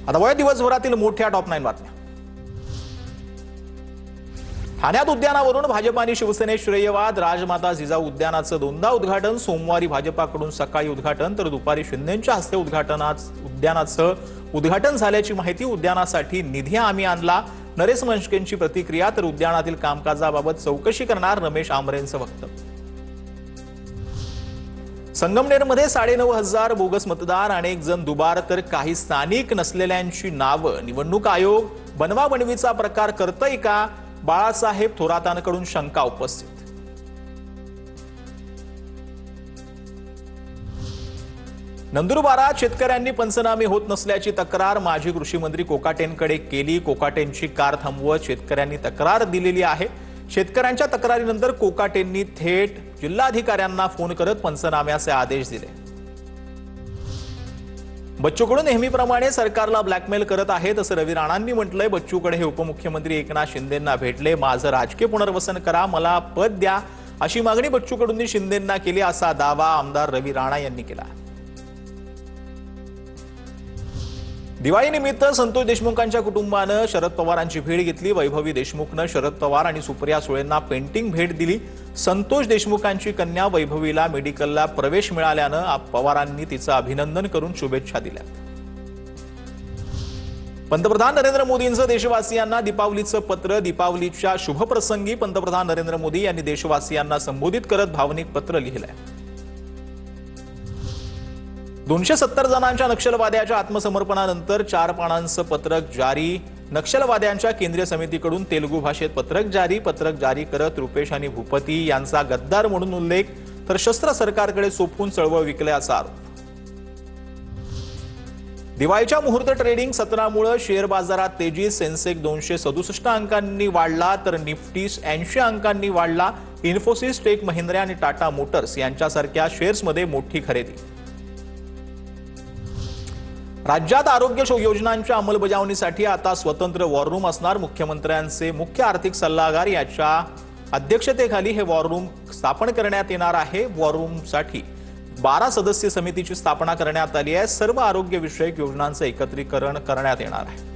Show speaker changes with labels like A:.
A: आता वया दिवसभरातील मोठ्या टॉप 9 बातम्या। ठाण्यात उद्यानावरून भाजप आणि शिवसेनेत श्रेयवाद। राजमाता जिजाऊ उद्यानाचं दोनदा उद्घाटन। सोमवारी भाजपाकडून सकाळी उद्घाटन तर दुपारी शिंदेंच्या हस्ते उद्यानाचं उद्घाटन झाल्याची माहिती। उद्यानासाठी निधी आम्ही आणला, नरेश मंचकेंची प्रतिक्रिया। तर उद्यानातील कामकाजाबाबत चौकशी करणार, रमेश आमरेंचं वक्तव्य। संगमनेरमध्ये 9,500 बोगस मतदार, अनेक जण दुबार तर काही स्थानिक नसलेल्यांची नावं। निवडणूक आयोग बनवाबनवीचा प्रकार करतय का? बाळासाहेब थोरातांकडून शंका उपस्थित। नंदुरबारात शेतकऱ्यांनी पंचनामे होत नसल्याची तक्रार माजी कृषी मंत्री कोकाटेंकडे केली। कोकाटेंची कार थांबवत शेतकऱ्यांनी तक्रार दिलेली आहे। शेतकऱ्यांच्या तक्रारीनंतर कोकाटेंनी थेट जिल्हाधिकाऱ्यांना फोन करत पंचनाम्याचे आदेश दिले। बच्चू कडू नेहमीप्रमाणे सरकारला ब्लॅकमेल करत आहेत असं रवी राणांनी म्हटलंय। बच्चूकडे हे उपमुख्यमंत्री एकनाथ शिंदेंना भेटले। माझं राजकीय पुनर्वसन करा, मला पद द्या अशी मागणी बच्चू कडूंनी शिंदेंना केली असा दावा आमदार रवी राणा यांनी केला। दिवाळीनिमित्त संतोष देशमुखांच्या कुटुंबानं शरद पवारांची भेट घेतली। वैभवी देशमुखनं शरद पवार आणि सुप्रिया सुळेंना पेंटिंग भेट दिली। संतोष देशमुखांची कन्या वैभवीला मेडिकलला प्रवेश मिळाल्यानं पवारांनी तिचं अभिनंदन करून शुभेच्छा दिल्या। पंतप्रधान नरेंद्र मोदींचं देशवासियांना दीपावलीचं पत्र। दीपावलीच्या शुभप्रसंगी पंतप्रधान नरेंद्र मोदी यांनी देशवासियांना संबोधित करत भावनिक पत्र लिहिलंय। 270 जणांच्या नक्षलवाद्याच्या आत्मसमर्पणानंतर 4 पानांचं पत्रक जारी। नक्षलवाद्यांच्या केंद्रीय समितीकडून तेलुगू भाषेत पत्रक जारी करत रुपेश आणि भूपती यांचा गद्दार म्हणून उल्लेख, तर शस्त्र सरकारकडे सोपवून चळवळ विकल्याचा आरोप। दिवाळीच्या मुहूर्त ट्रेडिंग सत्रामुळे शेअर बाजारात तेजी। सेन्सेक्स 267 अंकांनी वाढला तर निफ्टी 80 अंकांनी वाढला। इन्फोसिस, टेक महिंद्रा आणि टाटा मोटर्स यांच्यासारख्या शेअर्समध्ये मोठी खरेदी। राज्यात आरोग्य योजनांच्या अंमलबजावणीसाठी आता स्वतंत्र वॉर रूम असणार। मुख्यमंत्र्यांचे मुख्य आर्थिक सल्लागार याच्या अध्यक्षतेखाली हे वॉर रूम स्थापन करण्यात येणार आहे। वॉर रूमसाठी 12 सदस्य समितीची स्थापना करण्यात आली आहे। सर्व आरोग्य विषयक योजनांचे एकत्रीकरण करण्यात येणार आहे।